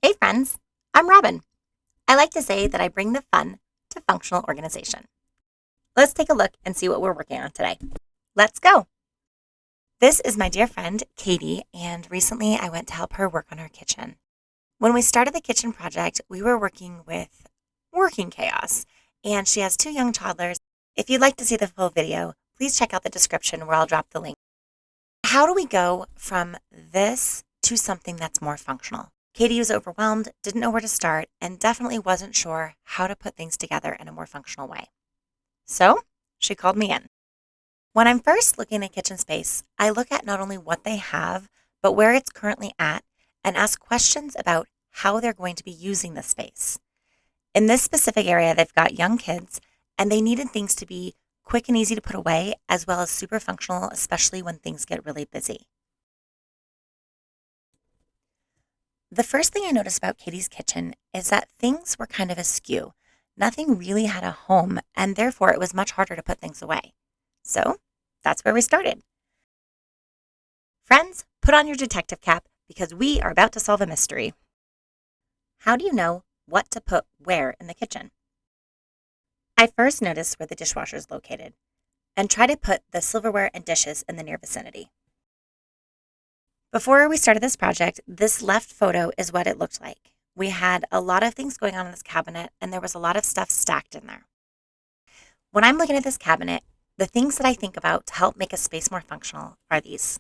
Hey friends, I'm Robin. I like to say that I bring the fun to functional organization. Let's take a look and see what we're working on today. Let's go. This is my dear friend Katie, and recently I went to help her work on her kitchen. When we started the kitchen project, we were working with working chaos, and she has two young toddlers. If you'd like to see the full video, please check out the description where I'll drop the link. How do we go from this to something that's more functional? Katie was overwhelmed, didn't know where to start, and definitely wasn't sure how to put things together in a more functional way. So she called me in. When I'm first looking at kitchen space, I look at not only what they have, but where it's currently at and ask questions about how they're going to be using the space. In this specific area, they've got young kids and they needed things to be quick and easy to put away, as well as super functional, especially when things get really busy. The first thing I noticed about Katie's kitchen is that things were kind of askew. Nothing really had a home, and therefore it was much harder to put things away. So that's where we started. Friends, put on your detective cap because we are about to solve a mystery. How do you know what to put where in the kitchen? I first noticed where the dishwasher is located and try to put the silverware and dishes in the near vicinity. Before we started this project, this left photo is what it looked like. We had a lot of things going on in this cabinet, and there was a lot of stuff stacked in there. When I'm looking at this cabinet, the things that I think about to help make a space more functional are these.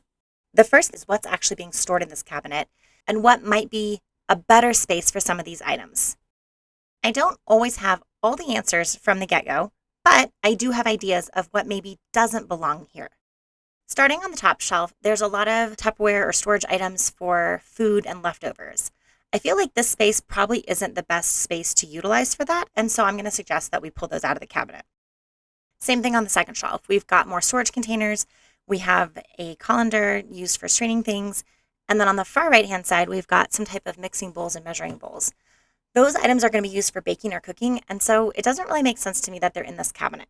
The first is what's actually being stored in this cabinet and what might be a better space for some of these items. I don't always have all the answers from the get-go, but I do have ideas of what maybe doesn't belong here. Starting on the top shelf, there's a lot of Tupperware or storage items for food and leftovers. I feel like this space probably isn't the best space to utilize for that, and so I'm going to suggest that we pull those out of the cabinet. Same thing on the second shelf. We've got more storage containers. We have a colander used for straining things. And then on the far right-hand side, we've got some type of mixing bowls and measuring bowls. Those items are going to be used for baking or cooking, and so it doesn't really make sense to me that they're in this cabinet.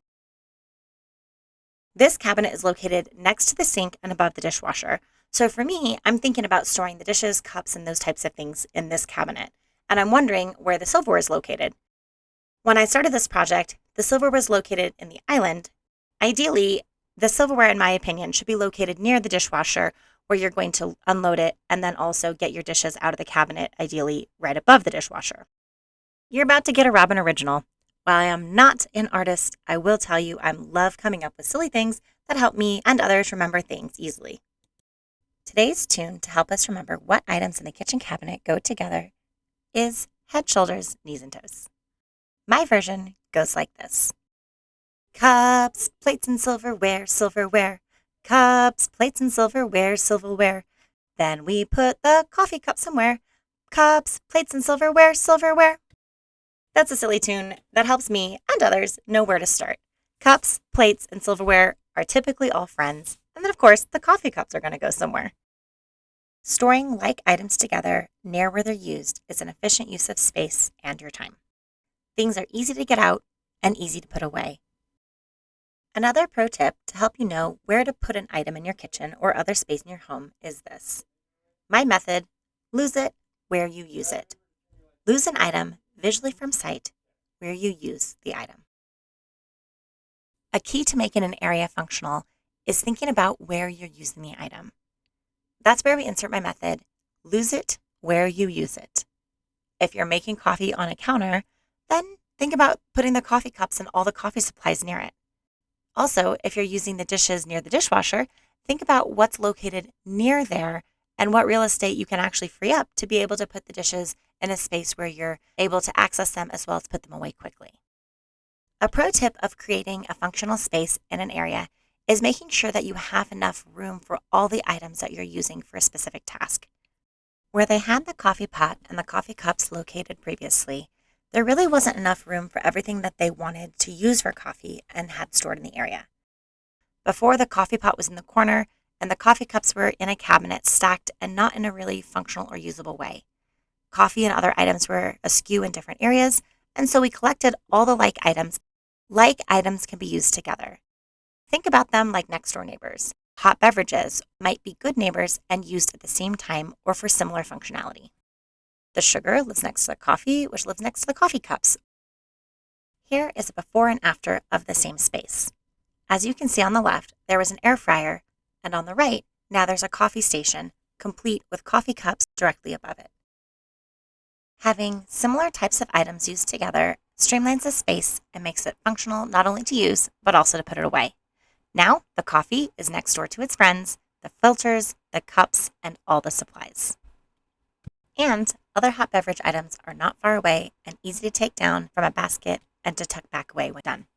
This cabinet is located next to the sink and above the dishwasher. So for me, I'm thinking about storing the dishes, cups, and those types of things in this cabinet. And I'm wondering where the silverware is located. When I started this project, the silverware was located in the island. Ideally, the silverware, in my opinion, should be located near the dishwasher where you're going to unload it and then also get your dishes out of the cabinet, ideally right above the dishwasher. You're about to get a Robin original. While I am not an artist, I will tell you I love coming up with silly things that help me and others remember things easily. Today's tune to help us remember what items in the kitchen cabinet go together is Head, Shoulders, Knees, and Toes. My version goes like this. Cups, plates, and silverware, silverware. Cups, plates, and silverware, silverware. Then we put the coffee cup somewhere. Cups, plates, and silverware, silverware. That's a silly tune that helps me and others know where to start. Cups, plates, and silverware are typically all friends, and then of course the coffee cups are going to go somewhere. Storing like items together near where they're used is an efficient use of space and your time. Things are easy to get out and easy to put away. Another pro tip to help you know where to put an item in your kitchen or other space in your home is this. My method, lose it where you use it. Lose an item visually from sight where you use the item. A key to making an area functional is thinking about where you're using the item. That's where we insert my method, lose it where you use it. If you're making coffee on a counter, then think about putting the coffee cups and all the coffee supplies near it. Also, if you're using the dishes near the dishwasher, think about what's located near there and what real estate you can actually free up to be able to put the dishes in a space where you're able to access them as well as put them away quickly. A pro tip of creating a functional space in an area is making sure that you have enough room for all the items that you're using for a specific task. Where they had the coffee pot and the coffee cups located previously, there really wasn't enough room for everything that they wanted to use for coffee and had stored in the area. Before, the coffee pot was in the corner and the coffee cups were in a cabinet stacked and not in a really functional or usable way. Coffee and other items were askew in different areas, and so we collected all the like items. Like items can be used together. Think about them like next door neighbors. Hot beverages might be good neighbors and used at the same time or for similar functionality. The sugar lives next to the coffee, which lives next to the coffee cups. Here is a before and after of the same space. As you can see on the left, there was an air fryer, and on the right, now there's a coffee station, complete with coffee cups directly above it. Having similar types of items used together streamlines the space and makes it functional not only to use, but also to put it away. Now, the coffee is next door to its friends, the filters, the cups, and all the supplies. And other hot beverage items are not far away and easy to take down from a basket and to tuck back away when done.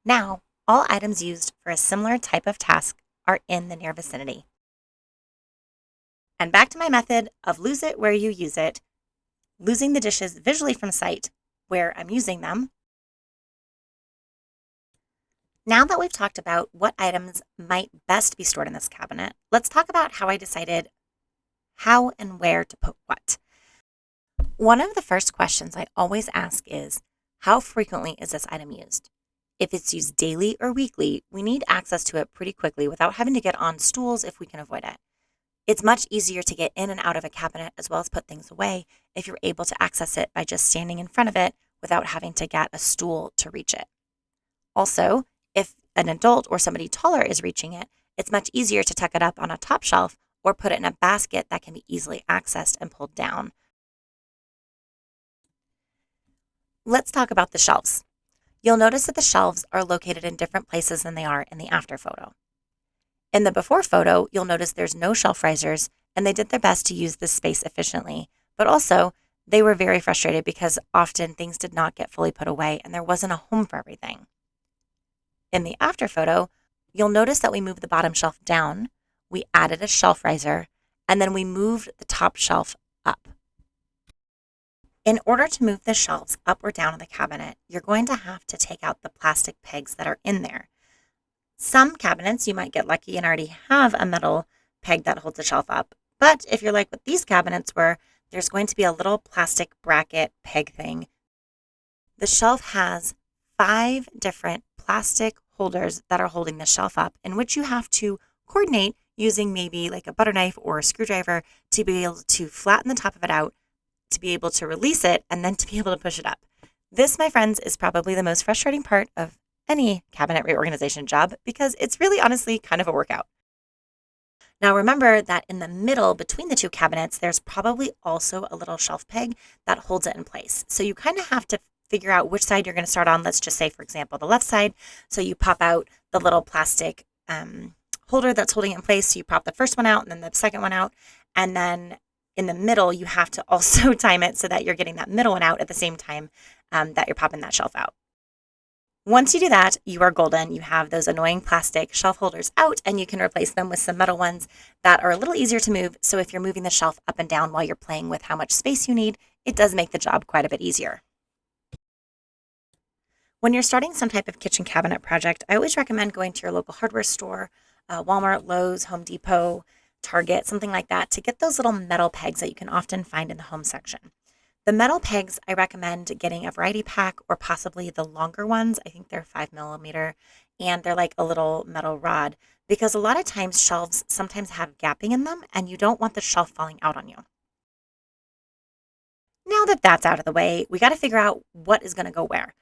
Now, all items used for a similar type of task are in the near vicinity. And back to my method of lose it where you use it, losing the dishes visually from sight where I'm using them. Now that we've talked about what items might best be stored in this cabinet, let's talk about how I decided how and where to put what. One of the first questions I always ask is, how frequently is this item used? If it's used daily or weekly, we need access to it pretty quickly without having to get on stools if we can avoid it. It's much easier to get in and out of a cabinet as well as put things away if you're able to access it by just standing in front of it without having to get a stool to reach it. Also, if an adult or somebody taller is reaching it, it's much easier to tuck it up on a top shelf or put it in a basket that can be easily accessed and pulled down. Let's talk about the shelves. You'll notice that the shelves are located in different places than they are in the after photo. In the before photo, you'll notice there's no shelf risers, and they did their best to use this space efficiently, but also they were very frustrated because often things did not get fully put away and there wasn't a home for everything. In the after photo, you'll notice that we moved the bottom shelf down, we added a shelf riser, and then we moved the top shelf up. In order to move the shelves up or down in the cabinet, you're going to have to take out the plastic pegs that are in there. Some cabinets, you might get lucky and already have a metal peg that holds the shelf up. But if you're like what these cabinets were, there's going to be a little plastic bracket peg thing. The shelf has 5 different plastic holders that are holding the shelf up, in which you have to coordinate using maybe like a butter knife or a screwdriver to be able to flatten the top of it out, to be able to release it, and then to be able to push it up. This, my friends, is probably the most frustrating part of any cabinet reorganization job because it's really honestly kind of a workout. Now remember that in the middle between the two cabinets, there's probably also a little shelf peg that holds it in place. So you kind of have to figure out which side you're going to start on. Let's just say, for example, the left side. So you pop out the little plastic holder that's holding it in place. So you pop the first one out and then the second one out. And then in the middle, you have to also time it so that you're getting that middle one out at the same time that you're popping that shelf out. Once you do that, you are golden. You have those annoying plastic shelf holders out and you can replace them with some metal ones that are a little easier to move. So if you're moving the shelf up and down while you're playing with how much space you need, it does make the job quite a bit easier. When you're starting some type of kitchen cabinet project, I always recommend going to your local hardware store, Walmart, Lowe's, Home Depot, Target, something like that, to get those little metal pegs that you can often find in the home section. The metal pegs, I recommend getting a variety pack or possibly the longer ones. I think they're 5mm and they're like a little metal rod because a lot of times shelves sometimes have gapping in them and you don't want the shelf falling out on you. Now that that's out of the way, we got to figure out what is going to go where.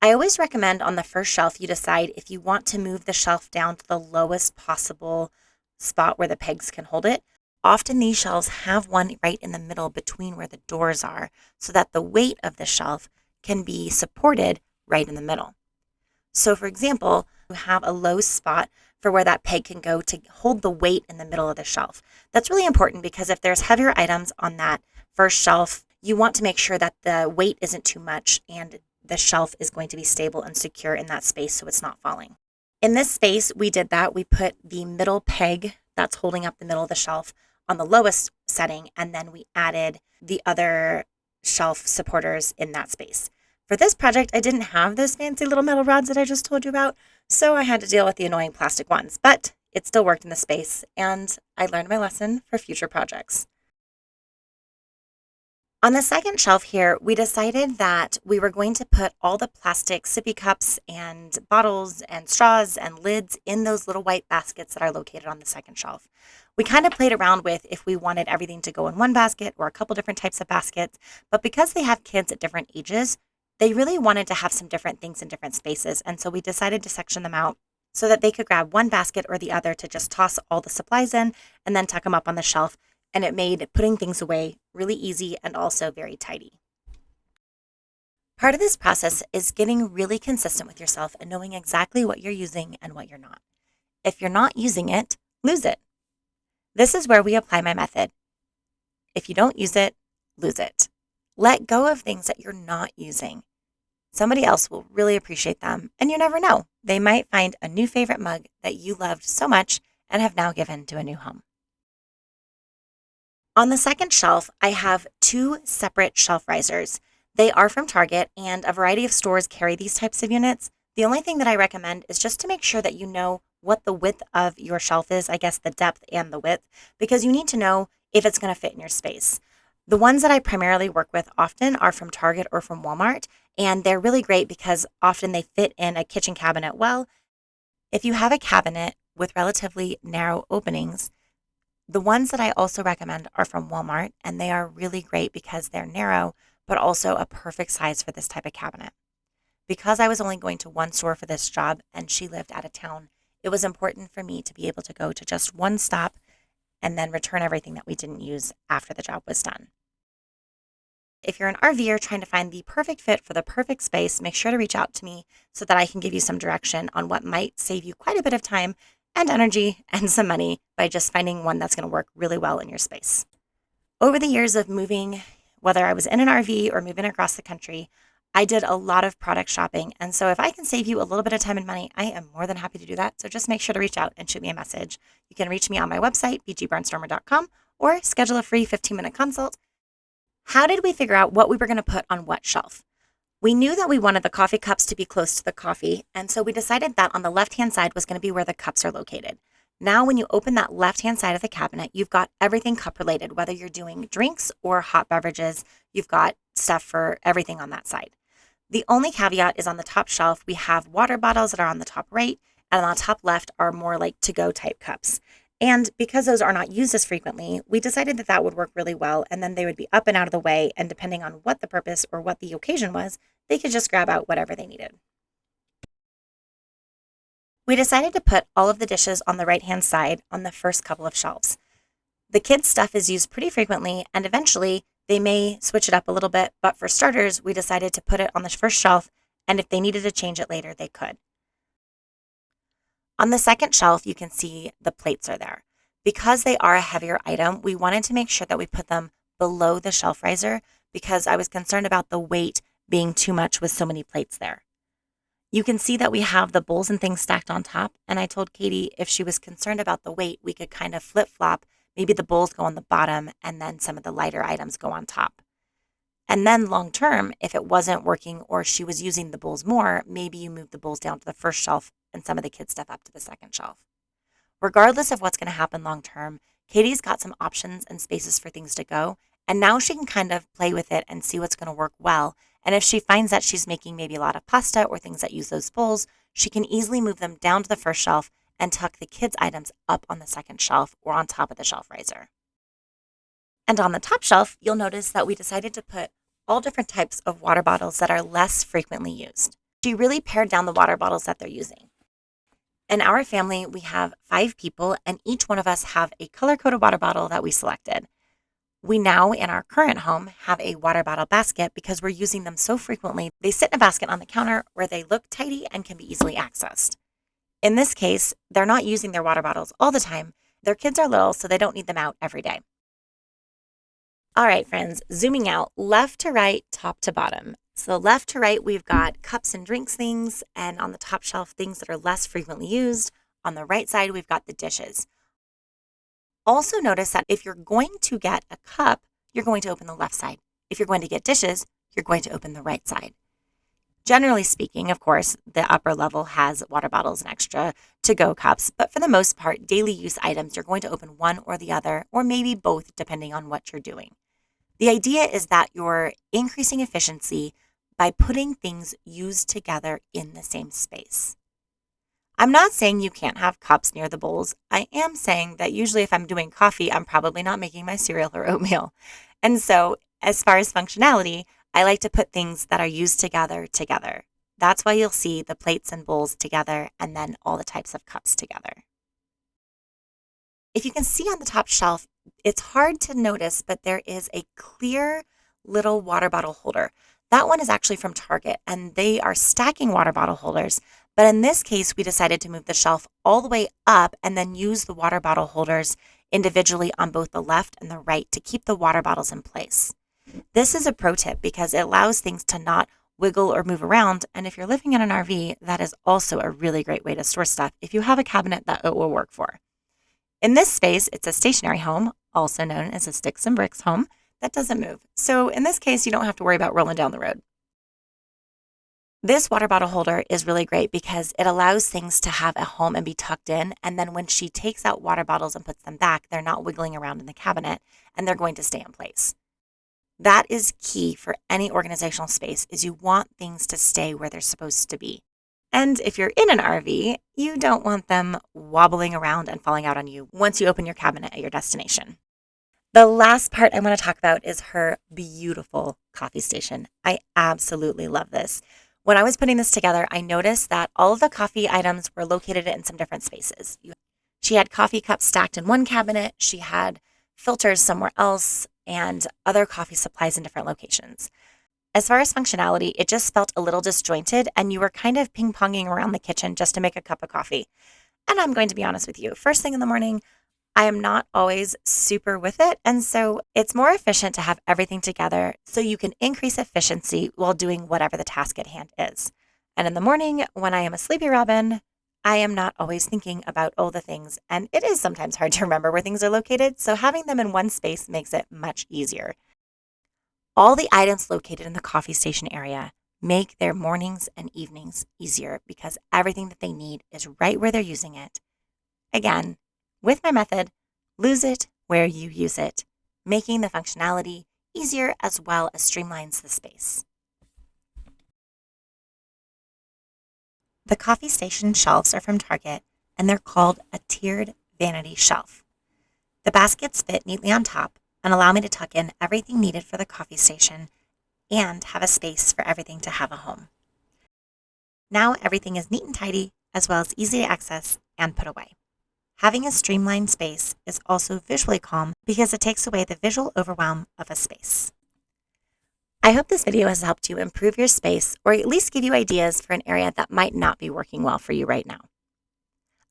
I always recommend on the first shelf you decide if you want to move the shelf down to the lowest possible spot where the pegs can hold it. Often these shelves have one right in the middle between where the doors are so that the weight of the shelf can be supported right in the middle. So for example, you have a low spot for where that peg can go to hold the weight in the middle of the shelf. That's really important because if there's heavier items on that first shelf, you want to make sure that the weight isn't too much and the shelf is going to be stable and secure in that space so it's not falling. In this space, we did that. We put the middle peg that's holding up the middle of the shelf on the lowest setting, and then we added the other shelf supporters in that space. For this project, I didn't have those fancy little metal rods that I just told you about, so I had to deal with the annoying plastic ones, but it still worked in the space, and I learned my lesson for future projects. On the second shelf here, we decided that we were going to put all the plastic sippy cups and bottles and straws and lids in those little white baskets that are located on the second shelf. We kind of played around with if we wanted everything to go in one basket or a couple different types of baskets, but because they have kids at different ages, they really wanted to have some different things in different spaces. And so we decided to section them out so that they could grab one basket or the other to just toss all the supplies in and then tuck them up on the shelf, and it made putting things away really easy and also very tidy. Part of this process is getting really consistent with yourself and knowing exactly what you're using and what you're not. If you're not using it, lose it. This is where we apply my method. If you don't use it, lose it. Let go of things that you're not using. Somebody else will really appreciate them, and you never know. They might find a new favorite mug that you loved so much and have now given to a new home. On the second shelf, I have two separate shelf risers. They are from Target, and a variety of stores carry these types of units. The only thing that I recommend is just to make sure that you know what the width of your shelf is, I guess the depth and the width, because you need to know if it's going to fit in your space. The ones that I primarily work with often are from Target or from Walmart, and they're really great because often they fit in a kitchen cabinet well. If you have a cabinet with relatively narrow openings, the ones that I also recommend are from Walmart, and they are really great because they're narrow, but also a perfect size for this type of cabinet. Because I was only going to one store for this job and she lived out of town, it was important for me to be able to go to just one stop and then return everything that we didn't use after the job was done. If you're an RVer trying to find the perfect fit for the perfect space, make sure to reach out to me so that I can give you some direction on what might save you quite a bit of time and energy and some money by just finding one that's going to work really well in your space. Over the years of moving, whether I was in an RV or moving across the country, I did a lot of product shopping. And so if I can save you a little bit of time and money, I am more than happy to do that. So just make sure to reach out and shoot me a message. You can reach me on my website, bgbarnstormer.com, or schedule a free 15-minute consult. How did we figure out what we were going to put on what shelf? We knew that we wanted the coffee cups to be close to the coffee, and so we decided that on the left-hand side was going to be where the cups are located. Now, when you open that left-hand side of the cabinet, you've got everything cup-related, whether you're doing drinks or hot beverages, you've got stuff for everything on that side. The only caveat is on the top shelf, we have water bottles that are on the top right, and on the top left are more like to-go type cups. And because those are not used as frequently, we decided that that would work really well, and then they would be up and out of the way, and depending on what the purpose or what the occasion was, they could just grab out whatever they needed. We decided to put all of the dishes on the right-hand side on the first couple of shelves. The kids' stuff is used pretty frequently, and eventually they may switch it up a little bit, but for starters, we decided to put it on the first shelf, and if they needed to change it later, they could. On the second shelf, you can see the plates are there. Because they are a heavier item, we wanted to make sure that we put them below the shelf riser because I was concerned about the weight being too much with so many plates there. You can see that we have the bowls and things stacked on top, and I told Katie if she was concerned about the weight, we could kind of flip-flop. Maybe the bowls go on the bottom and then some of the lighter items go on top. And then long term, if it wasn't working or she was using the bowls more, maybe you move the bowls down to the first shelf and some of the kids' stuff up to the second shelf. Regardless of what's going to happen long term, Katie's got some options and spaces for things to go, and now she can kind of play with it and see what's going to work well. And if she finds that she's making maybe a lot of pasta or things that use those bowls, she can easily move them down to the first shelf and tuck the kids' items up on the second shelf or on top of the shelf riser. And on the top shelf, you'll notice that we decided to put all different types of water bottles that are less frequently used. She really pared down the water bottles that they're using. In our family, we have 5 people, and each one of us have a color-coded water bottle that we selected. We now, in our current home, have a water bottle basket because we're using them so frequently. They sit in a basket on the counter where they look tidy and can be easily accessed. In this case, they're not using their water bottles all the time. Their kids are little, so they don't need them out every day. All right, friends, zooming out, left to right, top to bottom. So left to right, we've got cups and drinks things, and on the top shelf, things that are less frequently used. On the right side, we've got the dishes. Also notice that if you're going to get a cup, you're going to open the left side. If you're going to get dishes, you're going to open the right side. Generally speaking, of course, the upper level has water bottles and extra to-go cups, but for the most part, daily use items, you're going to open one or the other, or maybe both, depending on what you're doing. The idea is that you're increasing efficiency by putting things used together in the same space. I'm not saying you can't have cups near the bowls. I am saying that usually if I'm doing coffee, I'm probably not making my cereal or oatmeal. And so, as far as functionality, I like to put things that are used together. That's why you'll see the plates and bowls together and then all the types of cups together. If you can see on the top shelf, it's hard to notice, but there is a clear little water bottle holder. That one is actually from Target, and they are stacking water bottle holders. But in this case, we decided to move the shelf all the way up and then use the water bottle holders individually on both the left and the right to keep the water bottles in place. This is a pro tip because it allows things to not wiggle or move around. And if you're living in an RV, that is also a really great way to store stuff if you have a cabinet that it will work for. In this space, it's a stationary home, also known as a sticks and bricks home, that doesn't move. So in this case, you don't have to worry about rolling down the road. This water bottle holder is really great because it allows things to have a home and be tucked in. And then when she takes out water bottles and puts them back, they're not wiggling around in the cabinet and they're going to stay in place. That is key for any organizational space is you want things to stay where they're supposed to be. And if you're in an RV, you don't want them wobbling around and falling out on you once you open your cabinet at your destination. The last part I want to talk about is her beautiful coffee station. I absolutely love this. When I was putting this together, I noticed that all of the coffee items were located in some different spaces. She had coffee cups stacked in one cabinet, she had filters somewhere else, and other coffee supplies in different locations. As far as functionality, it just felt a little disjointed, and you were kind of ping-ponging around the kitchen just to make a cup of coffee. And I'm going to be honest with you, first thing in the morning, I am not always super with it. And so it's more efficient to have everything together so you can increase efficiency while doing whatever the task at hand is. And in the morning, when I am a sleepy Robin, I am not always thinking about all the things. And it is sometimes hard to remember where things are located. So having them in one space makes it much easier. All the items located in the coffee station area make their mornings and evenings easier because everything that they need is right where they're using it. Again, with my method, lose it where you use it, making the functionality easier as well as streamlines the space. The coffee station shelves are from Target, and they're called a tiered vanity shelf. The baskets fit neatly on top and allow me to tuck in everything needed for the coffee station and have a space for everything to have a home. Now everything is neat and tidy, as well as easy to access and put away. Having a streamlined space is also visually calm because it takes away the visual overwhelm of a space. I hope this video has helped you improve your space or at least give you ideas for an area that might not be working well for you right now.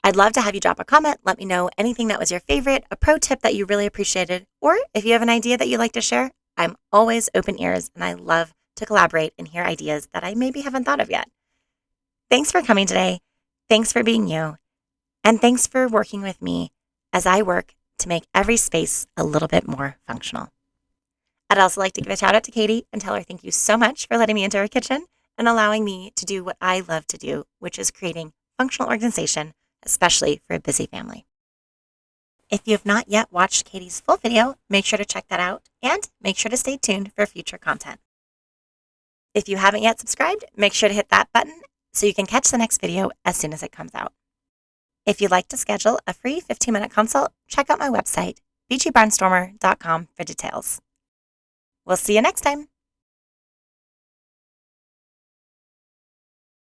I'd love to have you drop a comment. Let me know anything that was your favorite, a pro tip that you really appreciated, or if you have an idea that you'd like to share. I'm always open ears and I love to collaborate and hear ideas that I maybe haven't thought of yet. Thanks for coming today. Thanks for being you. And thanks for working with me as I work to make every space a little bit more functional. I'd also like to give a shout out to Katie and tell her thank you so much for letting me into her kitchen and allowing me to do what I love to do, which is creating functional organization, especially for a busy family. If you have not yet watched Katie's full video, make sure to check that out and make sure to stay tuned for future content. If you haven't yet subscribed, make sure to hit that button so you can catch the next video as soon as it comes out. If you'd like to schedule a free 15-minute consult, check out my website, bgbarnstormer.com for details. We'll see you next time.